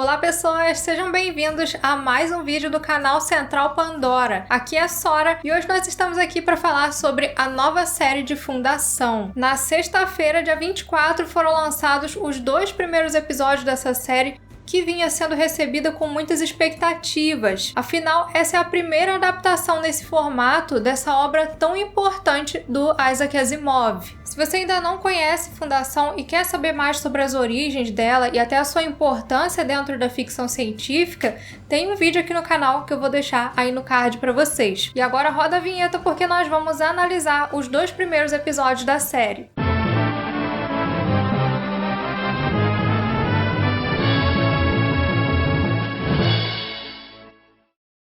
Olá pessoas, sejam bem-vindos a mais um vídeo do canal Central Pandora. Aqui é a Sora e hoje nós estamos aqui para falar sobre a nova série de Fundação. Na sexta-feira, dia 24, foram lançados os 2 primeiros episódios dessa série, que vinha sendo recebida com muitas expectativas. Afinal, essa é a primeira adaptação nesse formato dessa obra tão importante do Isaac Asimov. Se você ainda não conhece Fundação e quer saber mais sobre as origens dela e até a sua importância dentro da ficção científica, tem um vídeo aqui no canal que eu vou deixar aí no card para vocês. E agora roda a vinheta porque nós vamos analisar os 2 primeiros episódios da série.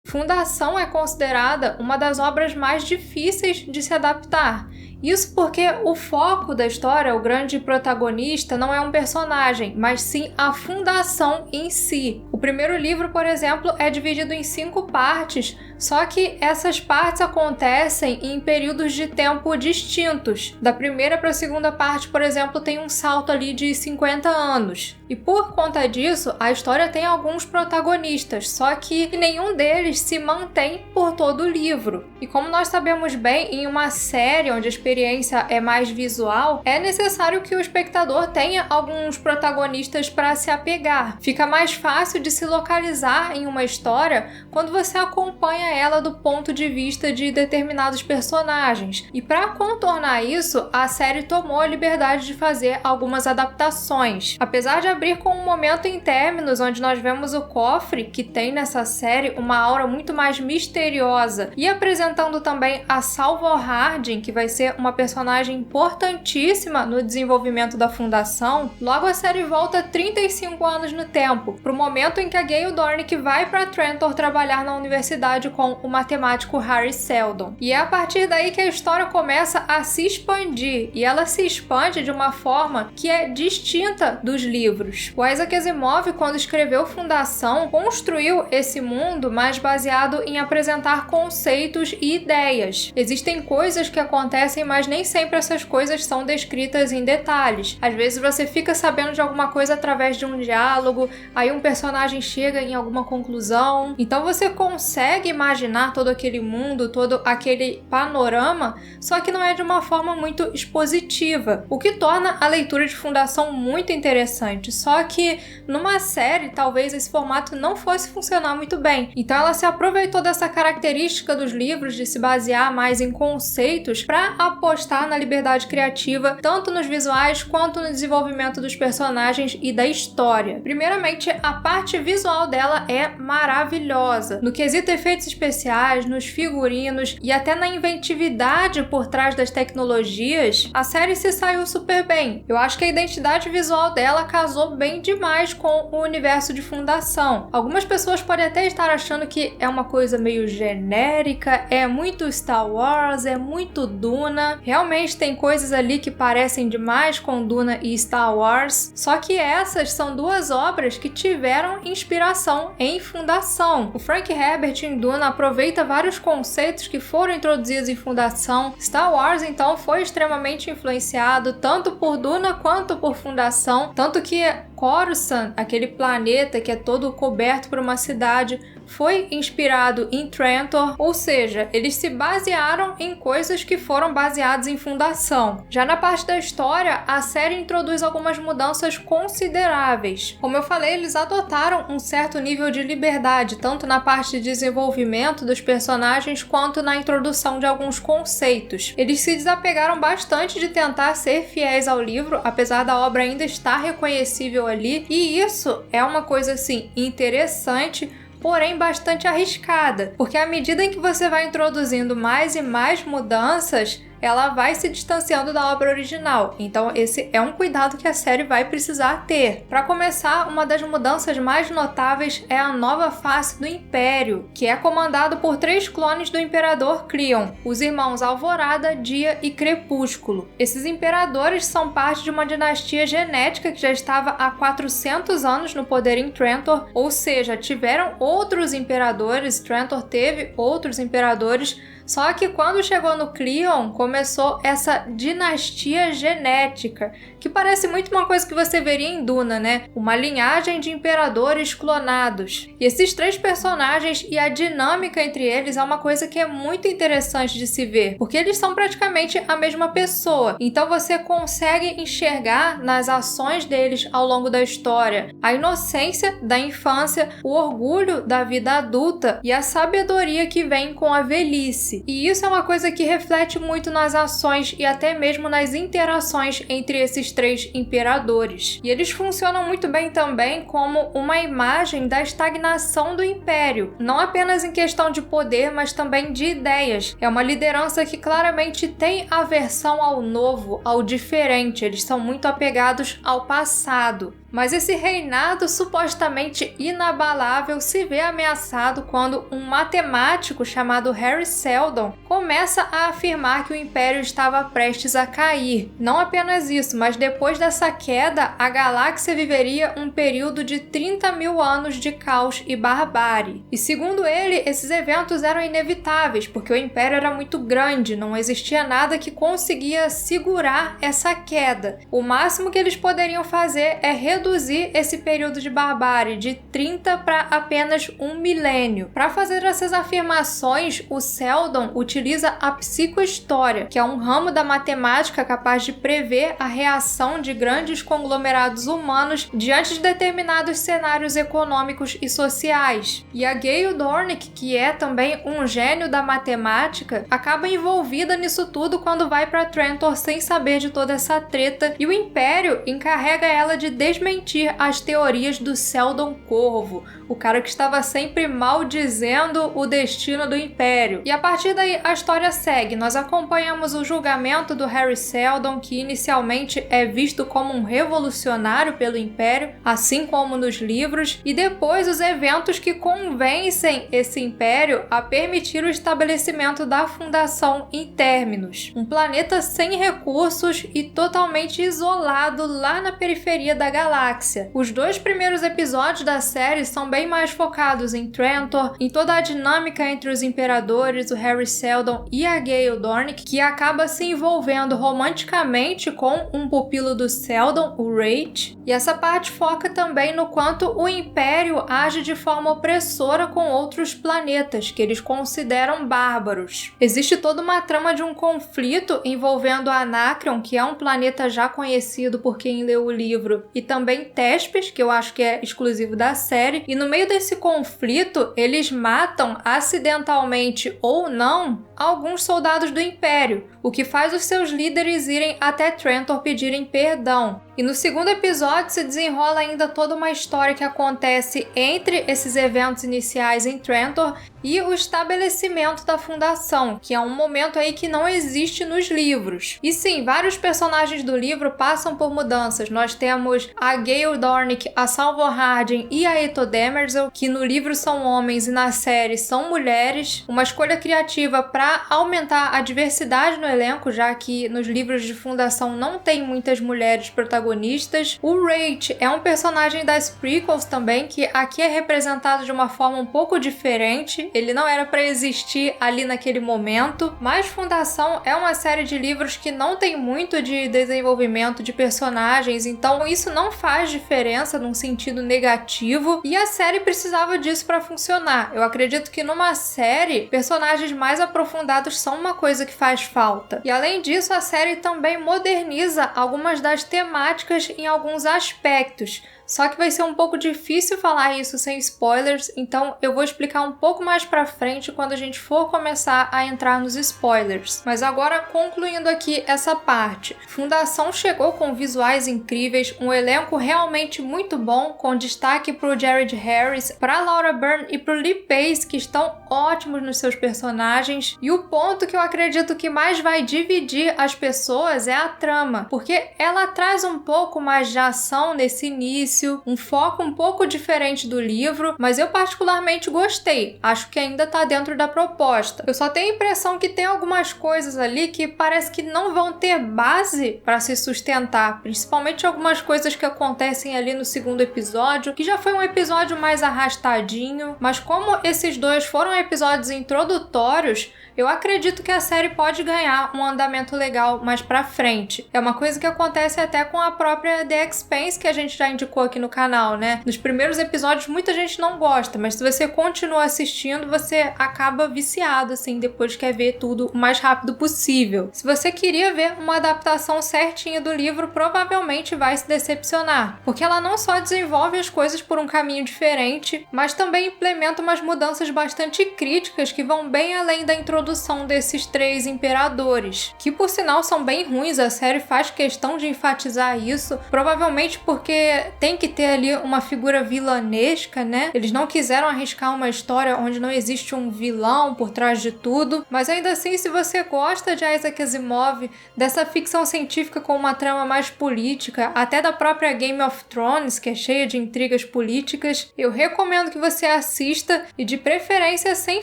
Fundação é considerada uma das obras mais difíceis de se adaptar. Isso porque o foco da história, o grande protagonista, não é um personagem, mas sim a fundação em si. O primeiro livro, por exemplo, é dividido em 5 partes, só que essas partes acontecem em períodos de tempo distintos. Da primeira para a segunda parte, por exemplo, tem um salto ali de 50 anos. E por conta disso, a história tem alguns protagonistas, só que nenhum deles se mantém por todo o livro. E como nós sabemos bem, em uma série onde a experiência é mais visual, é necessário que o espectador tenha alguns protagonistas para se apegar. Fica mais fácil de se localizar em uma história quando você acompanha ela do ponto de vista de determinados personagens. E para contornar isso, a série tomou a liberdade de fazer algumas adaptações. Apesar de abrir com um momento em términos onde nós vemos o cofre, que tem nessa série uma aura muito mais misteriosa, e apresentando também a Salvor Hardin, que vai ser uma personagem importantíssima no desenvolvimento da Fundação, logo a série volta 35 anos no tempo, para o momento em que a Gale Dornick vai para Trantor trabalhar na universidade com o matemático Harry Seldon. E é a partir daí que a história começa a se expandir, e ela se expande de uma forma que é distinta dos livros. O Isaac Asimov, quando escreveu Fundação, construiu esse mundo mais baseado em apresentar conceitos e ideias. Existem coisas que acontecem, mas nem sempre essas coisas são descritas em detalhes. Às vezes você fica sabendo de alguma coisa através de um diálogo, aí um personagem chega em alguma conclusão. Então você consegue imaginar todo aquele mundo, todo aquele panorama, só que não é de uma forma muito expositiva, o que torna a leitura de Fundação muito interessante. Só que numa série, talvez esse formato não fosse funcionar muito bem. Então ela se aproveitou dessa característica dos livros de se basear mais em conceitos para apostar na liberdade criativa, tanto nos visuais quanto no desenvolvimento dos personagens e da história. Primeiramente, a parte visual dela é maravilhosa. No quesito efeitos especiais, nos figurinos e até na inventividade por trás das tecnologias, a série se saiu super bem. Eu acho que a identidade visual dela casou bem demais com o universo de Fundação. Algumas pessoas podem até estar achando que é uma coisa meio genérica, é muito Star Wars, é muito Duna. Realmente tem coisas ali que parecem demais com Duna e Star Wars, só que essas são 2 obras que tiveram inspiração em Fundação. O Frank Herbert em Duna aproveita vários conceitos que foram introduzidos em Fundação. Star Wars, então, foi extremamente influenciado tanto por Duna quanto por Fundação, tanto que Coruscant, aquele planeta que é todo coberto por uma cidade, foi inspirado em Trantor, ou seja, eles se basearam em coisas que foram baseadas em Fundação. Já na parte da história, a série introduz algumas mudanças consideráveis. Como eu falei, eles adotaram um certo nível de liberdade, tanto na parte de desenvolvimento dos personagens, quanto na introdução de alguns conceitos. Eles se desapegaram bastante de tentar ser fiéis ao livro, apesar da obra ainda estar reconhecível ali, e isso é uma coisa assim interessante, porém bastante arriscada, porque à medida em que você vai introduzindo mais e mais mudanças, ela vai se distanciando da obra original. Então esse é um cuidado que a série vai precisar ter. Para começar, uma das mudanças mais notáveis é a nova face do Império, que é comandado por 3 clones do Imperador Cleon, os irmãos Alvorada, Dia e Crepúsculo. Esses imperadores são parte de uma dinastia genética que já estava há 400 anos no poder em Trantor, ou seja, tiveram outros imperadores, Trantor teve outros imperadores, só que quando chegou no Cleon, começou essa dinastia genética, que que parece muito uma coisa que você veria em Duna, né? Uma linhagem de imperadores clonados. E esses 3 personagens e a dinâmica entre eles é uma coisa que é muito interessante de se ver, porque eles são praticamente a mesma pessoa. Então você consegue enxergar nas ações deles ao longo da história a inocência da infância, o orgulho da vida adulta e a sabedoria que vem com a velhice. E isso é uma coisa que reflete muito nas ações e até mesmo nas interações entre esses 3 imperadores. E eles funcionam muito bem também como uma imagem da estagnação do Império, não apenas em questão de poder, mas também de ideias. É uma liderança que claramente tem aversão ao novo, ao diferente. Eles são muito apegados ao passado. Mas esse reinado supostamente inabalável se vê ameaçado quando um matemático chamado Hari Seldon começa a afirmar que o Império estava prestes a cair. Não apenas isso, mas depois dessa queda, a galáxia viveria um período de 30 mil anos de caos e barbárie. E segundo ele, esses eventos eram inevitáveis, porque o Império era muito grande, não existia nada que conseguia segurar essa queda. O máximo que eles poderiam fazer é reduzir esse período de barbárie de 30 para apenas 1 milênio. Para fazer essas afirmações, o Seldon utiliza a psicohistória, que é um ramo da matemática capaz de prever a reação de grandes conglomerados humanos diante de determinados cenários econômicos e sociais. E a Gale Dornick, que é também um gênio da matemática, acaba envolvida nisso tudo quando vai para Trantor sem saber de toda essa treta, e o Império encarrega ela de desmentir as teorias do Seldon Corvo, o cara que estava sempre maldizendo o destino do Império. E a partir daí a história segue. Nós acompanhamos o julgamento do Hari Seldon, que inicialmente é visto como um revolucionário pelo Império, assim como nos livros, e depois os eventos que convencem esse Império a permitir o estabelecimento da Fundação em Terminus, um planeta sem recursos e totalmente isolado lá na periferia da galáxia. Os 2 primeiros episódios da série são bem mais focados em Trantor, em toda a dinâmica entre os imperadores, o Hari Seldon e a Gale Dornick, que acaba se envolvendo romanticamente com um pupilo do Seldon, o Rate. E essa parte foca também no quanto o Império age de forma opressora com outros planetas, que eles consideram bárbaros. Existe toda uma trama de um conflito envolvendo a Anacreon, que é um planeta já conhecido por quem leu o livro, e também Thespes, que eu acho que é exclusivo da série, e no meio desse conflito, eles matam acidentalmente ou não alguns soldados do Império, o que faz os seus líderes irem até Trantor pedirem perdão. E no segundo episódio se desenrola ainda toda uma história que acontece entre esses eventos iniciais em Trantor e o estabelecimento da fundação, que é um momento aí que não existe nos livros. E sim, vários personagens do livro passam por mudanças. Nós temos a Gale Dornick, a Salvor Hardin e a Eto Demerzel, que no livro são homens e na série são mulheres. Uma escolha criativa para aumentar a diversidade no elenco, já que nos livros de fundação não tem muitas mulheres protagonistas. O Rate é um personagem das prequels também, que aqui é representado de uma forma um pouco diferente. Ele não era para existir ali naquele momento, mas Fundação é uma série de livros que não tem muito de desenvolvimento de personagens, então isso não faz diferença num sentido negativo, e a série precisava disso para funcionar. Eu acredito que numa série, personagens mais aprofundados são uma coisa que faz falta. E além disso, a série também moderniza algumas das temáticas em alguns aspectos. Só que vai ser um pouco difícil falar isso sem spoilers, então eu vou explicar um pouco mais pra frente quando a gente for começar a entrar nos spoilers. Mas agora, concluindo aqui essa parte. Fundação chegou com visuais incríveis, um elenco realmente muito bom, com destaque pro Jared Harris, pra Laura Byrne e pro Lee Pace, que estão ótimos nos seus personagens. E o ponto que eu acredito que mais vai dividir as pessoas é a trama, porque ela traz um pouco mais de ação nesse início, início, um foco um pouco diferente do livro, mas eu particularmente gostei. Acho que ainda tá dentro da proposta. Eu só tenho a impressão que tem algumas coisas ali que parece que não vão ter base para se sustentar, principalmente algumas coisas que acontecem ali no segundo episódio, que já foi um episódio mais arrastadinho, mas como esses dois foram episódios introdutórios, eu acredito que a série pode ganhar um andamento legal mais pra frente. É uma coisa que acontece até com a própria The Expanse, que a gente já indicou aqui no canal, né? Nos primeiros episódios muita gente não gosta, mas se você continua assistindo, você acaba viciado, assim, depois quer ver tudo o mais rápido possível. Se você queria ver uma adaptação certinha do livro, provavelmente vai se decepcionar, porque ela não só desenvolve as coisas por um caminho diferente, mas também implementa umas mudanças bastante críticas que vão bem além da introdução desses 3 imperadores, que por sinal são bem ruins. A série faz questão de enfatizar isso, provavelmente porque tem que ter ali uma figura vilanesca, né? Eles não quiseram arriscar uma história onde não existe um vilão por trás de tudo, mas ainda assim, se você gosta de Isaac Asimov, dessa ficção científica com uma trama mais política, até da própria Game of Thrones, que é cheia de intrigas políticas, eu recomendo que você assista, e de preferência sem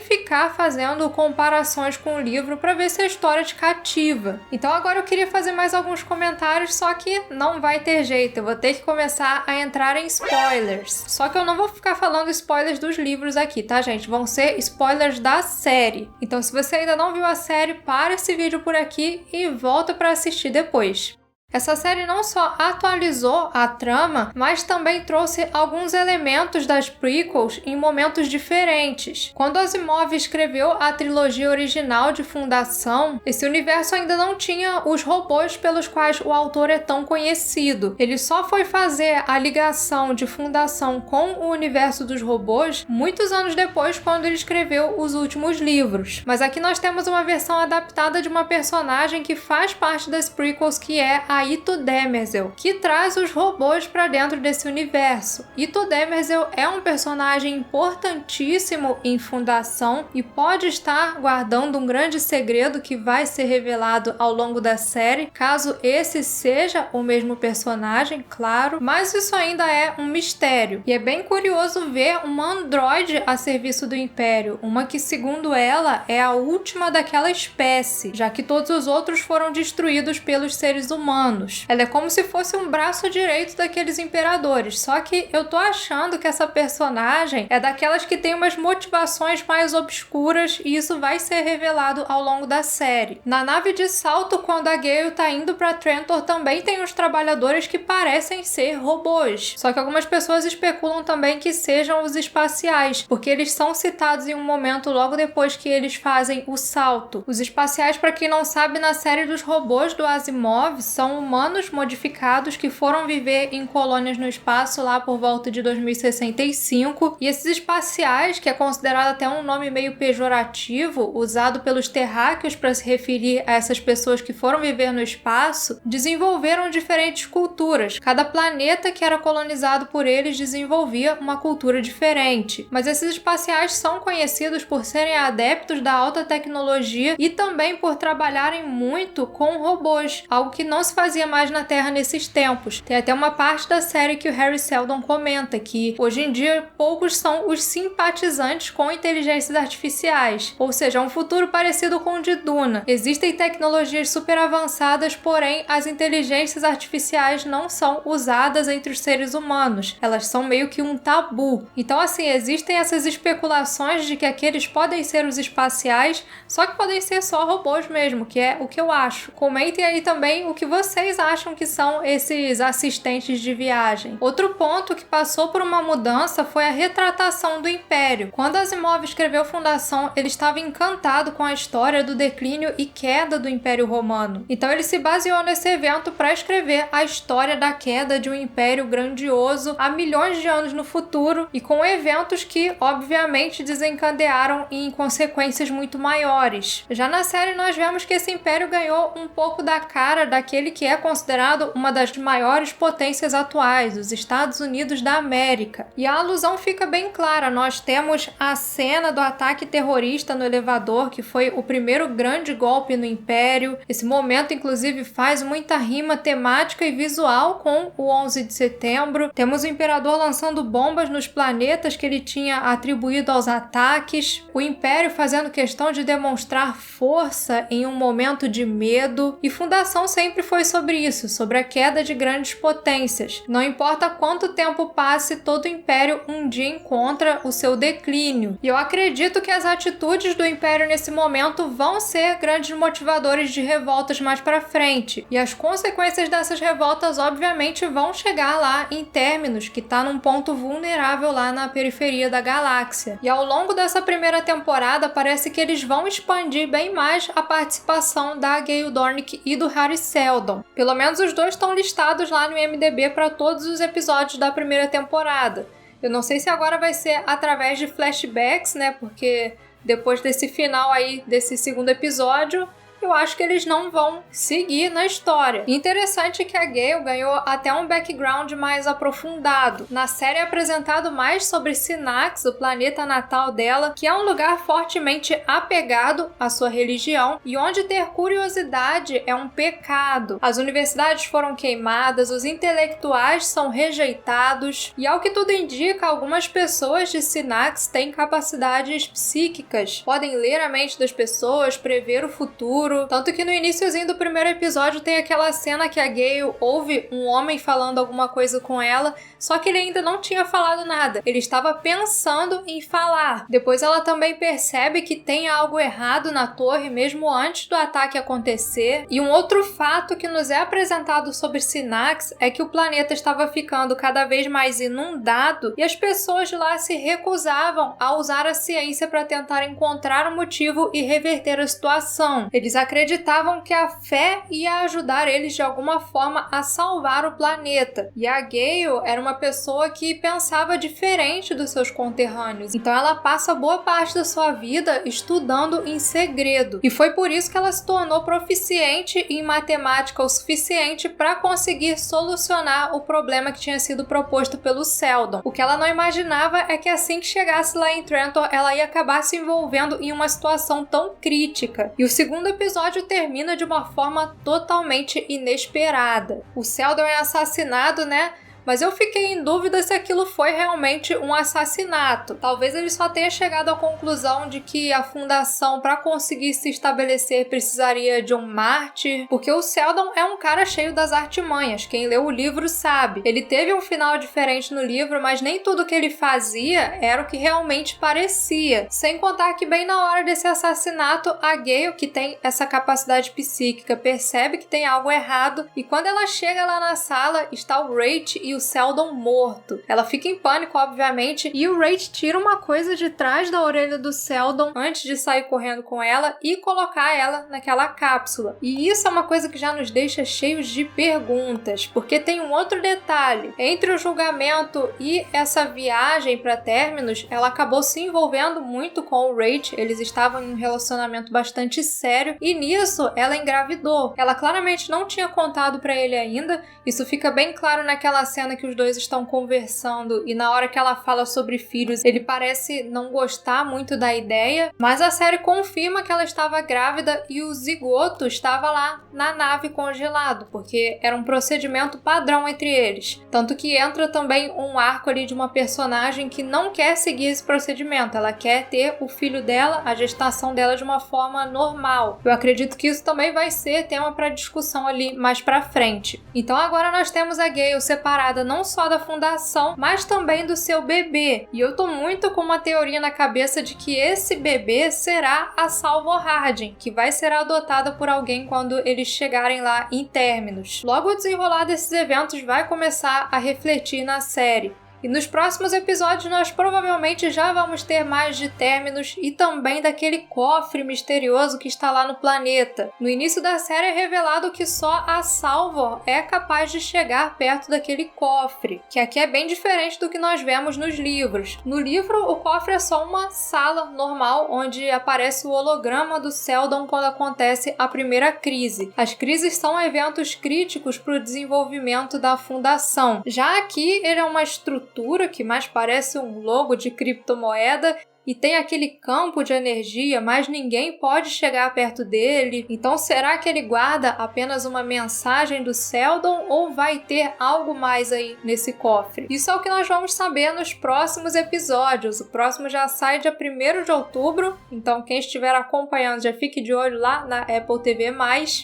ficar fazendo comparações com o livro para ver se a história te cativa. Então agora eu queria fazer mais alguns comentários, só que não vai ter jeito, eu vou ter que começar a entrar em spoilers. Só que eu não vou ficar falando spoilers dos livros aqui, tá, gente? Vão ser spoilers da série. Então se você ainda não viu a série, para esse vídeo por aqui e volta para assistir depois. Essa série não só atualizou a trama, mas também trouxe alguns elementos das prequels em momentos diferentes. Quando Asimov escreveu a trilogia original de Fundação, esse universo ainda não tinha os robôs pelos quais o autor é tão conhecido. Ele só foi fazer a ligação de Fundação com o universo dos robôs muitos anos depois, quando ele escreveu os últimos livros. Mas aqui nós temos uma versão adaptada de uma personagem que faz parte das prequels, que é a Ito Demerzel, que traz os robôs para dentro desse universo. Ito Demerzel é um personagem importantíssimo em Fundação e pode estar guardando um grande segredo que vai ser revelado ao longo da série, caso esse seja o mesmo personagem, claro, mas isso ainda é um mistério. E é bem curioso ver uma androide a serviço do Império, uma que, segundo ela, é a última daquela espécie, já que todos os outros foram destruídos pelos seres humanos. Ela é como se fosse um braço direito daqueles imperadores, só que eu tô achando que essa personagem é daquelas que tem umas motivações mais obscuras, e isso vai ser revelado ao longo da série. Na nave de salto, quando a Gale tá indo pra Trantor, também tem uns trabalhadores que parecem ser robôs, só que algumas pessoas especulam também que sejam os espaciais, porque eles são citados em um momento logo depois que eles fazem o salto. Os espaciais, pra quem não sabe, na série dos robôs do Asimov, são humanos modificados que foram viver em colônias no espaço lá por volta de 2065, e esses espaciais, que é considerado até um nome meio pejorativo, usado pelos terráqueos para se referir a essas pessoas que foram viver no espaço, desenvolveram diferentes culturas. Cada planeta que era colonizado por eles desenvolvia uma cultura diferente, mas esses espaciais são conhecidos por serem adeptos da alta tecnologia e também por trabalharem muito com robôs, algo que não se fazia mais na Terra nesses tempos. Tem até uma parte da série que o Harry Seldon comenta que hoje em dia poucos são os simpatizantes com inteligências artificiais, ou seja, um futuro parecido com o de Duna. Existem tecnologias super avançadas, porém as inteligências artificiais não são usadas entre os seres humanos. Elas são meio que um tabu. Então, assim, existem essas especulações de que aqueles podem ser os espaciais, só que podem ser só robôs mesmo, que é o que eu acho. Comentem aí também o que vocês acham que são esses assistentes de viagem. Outro ponto que passou por uma mudança foi a retratação do Império. Quando Asimov escreveu Fundação, ele estava encantado com a história do declínio e queda do Império Romano. Então ele se baseou nesse evento para escrever a história da queda de um império grandioso há milhões de anos no futuro, e com eventos que, obviamente, desencadearam em consequências muito maiores. Já na série nós vemos que esse império ganhou um pouco da cara daquele que que é considerado uma das maiores potências atuais, os Estados Unidos da América. E a alusão fica bem clara, nós temos a cena do ataque terrorista no elevador, que foi o primeiro grande golpe no Império. Esse momento, inclusive, faz muita rima temática e visual com o 11 de setembro. Temos o Imperador lançando bombas nos planetas que ele tinha atribuído aos ataques, o Império fazendo questão de demonstrar força em um momento de medo, e Fundação sempre foi sobre isso, sobre a queda de grandes potências. Não importa quanto tempo passe, todo Império um dia encontra o seu declínio. E eu acredito que as atitudes do Império nesse momento vão ser grandes motivadores de revoltas mais para frente. E as consequências dessas revoltas, obviamente, vão chegar lá em Terminus, que está num ponto vulnerável lá na periferia da galáxia. E ao longo dessa primeira temporada, parece que eles vão expandir bem mais a participação da Gayle Dornick e do Hari Seldon. Pelo menos os dois estão listados lá no IMDb para todos os episódios da primeira temporada. Eu não sei se agora vai ser através de flashbacks, né? Porque depois desse final aí, desse segundo episódio, eu acho que eles não vão seguir na história. Interessante que a Gayle ganhou até um background mais aprofundado. Na série é apresentado mais sobre Sinax, o planeta natal dela, que é um lugar fortemente apegado à sua religião e onde ter curiosidade é um pecado. As universidades foram queimadas, os intelectuais são rejeitados e, ao que tudo indica, algumas pessoas de Sinax têm capacidades psíquicas, podem ler a mente das pessoas, prever o futuro. Tanto que no iniciozinho do primeiro episódio tem aquela cena que a Gayle ouve um homem falando alguma coisa com ela, só que ele ainda não tinha falado nada. Ele estava pensando em falar. Depois ela também percebe que tem algo errado na torre, mesmo antes do ataque acontecer. E um outro fato que nos é apresentado sobre Sinax é que o planeta estava ficando cada vez mais inundado e as pessoas lá se recusavam a usar a ciência para tentar encontrar um motivo e reverter a situação. Eles acreditavam que a fé ia ajudar eles de alguma forma a salvar o planeta. E a Gayle era uma pessoa que pensava diferente dos seus conterrâneos. Então ela passa boa parte da sua vida estudando em segredo. E foi por isso que ela se tornou proficiente em matemática o suficiente para conseguir solucionar o problema que tinha sido proposto pelo Seldon. O que ela não imaginava é que assim que chegasse lá em Trantor, ela ia acabar se envolvendo em uma situação tão crítica. E o segundo episódio termina de uma forma totalmente inesperada. O Seldon é assassinado, né? Mas eu fiquei em dúvida se aquilo foi realmente um assassinato. Talvez ele só tenha chegado à conclusão de que a Fundação, para conseguir se estabelecer, precisaria de um mártir, porque o Seldon é um cara cheio das artimanhas. Quem leu o livro sabe. Ele teve um final diferente no livro, mas nem tudo que ele fazia era o que realmente parecia. Sem contar que bem na hora desse assassinato, a Gayle, que tem essa capacidade psíquica, percebe que tem algo errado, e quando ela chega lá na sala, está o Wraith e o Seldon morto. Ela fica em pânico, obviamente, e o Wraith tira uma coisa de trás da orelha do Seldon antes de sair correndo com ela e colocar ela naquela cápsula. E isso é uma coisa que já nos deixa cheios de perguntas, porque tem um outro detalhe. Entre o julgamento e essa viagem para Terminus, ela acabou se envolvendo muito com o Wraith. Eles estavam em um relacionamento bastante sério e nisso ela engravidou. Ela claramente não tinha contado para ele ainda. Isso fica bem claro naquela cena que os dois estão conversando e na hora que ela fala sobre filhos, ele parece não gostar muito da ideia, mas a série confirma que ela estava grávida e o zigoto estava lá na nave congelado, porque era um procedimento padrão entre eles. Tanto que entra também um arco ali de uma personagem que não quer seguir esse procedimento, ela quer ter o filho dela, a gestação dela de uma forma normal. Eu acredito que isso também vai ser tema para discussão ali mais pra frente. Então agora nós temos a Gayle separada não só da Fundação, mas também do seu bebê. E eu tô muito com uma teoria na cabeça de que esse bebê será a Salvor Hardin, que vai ser adotada por alguém quando eles chegarem lá em Terminus. Logo o desenrolar desses eventos vai começar a refletir na série. E nos próximos episódios nós provavelmente já vamos ter mais de Terminus e também daquele cofre misterioso que está lá no planeta. No início da série é revelado que só a Salvor é capaz de chegar perto daquele cofre, que aqui é bem diferente do que nós vemos nos livros. No livro, o cofre é só uma sala normal onde aparece o holograma do Seldon quando acontece a primeira crise. As crises são eventos críticos para o desenvolvimento da Fundação. Já aqui, ele é uma estrutura que mais parece um logo de criptomoeda e tem aquele campo de energia, mas ninguém pode chegar perto dele. Então, será que ele guarda apenas uma mensagem do Seldon ou vai ter algo mais aí nesse cofre? Isso é o que nós vamos saber nos próximos episódios. O próximo já sai dia 1º de outubro, então quem estiver acompanhando já fique de olho lá na Apple TV+.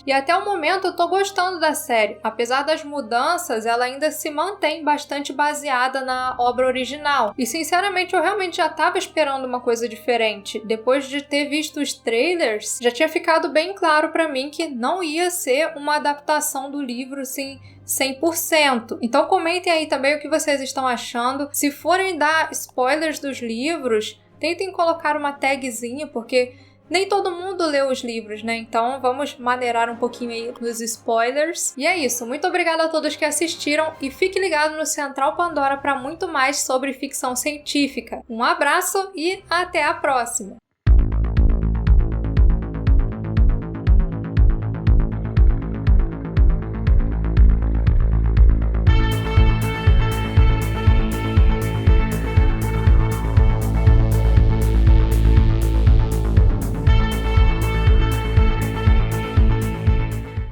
E até o momento eu tô gostando da série. Apesar das mudanças, ela ainda se mantém bastante baseada na obra original. E sinceramente, eu realmente já estava esperando uma coisa diferente. Depois de ter visto os trailers, já tinha ficado bem claro pra mim que não ia ser uma adaptação do livro, assim, 100%. Então comentem aí também o que vocês estão achando. Se forem dar spoilers dos livros, tentem colocar uma tagzinha, porque nem todo mundo lê os livros, né? Então vamos maneirar um pouquinho aí nos spoilers. E é isso. Muito obrigada a todos que assistiram e fique ligado no Central Pandora para muito mais sobre ficção científica. Um abraço e até a próxima!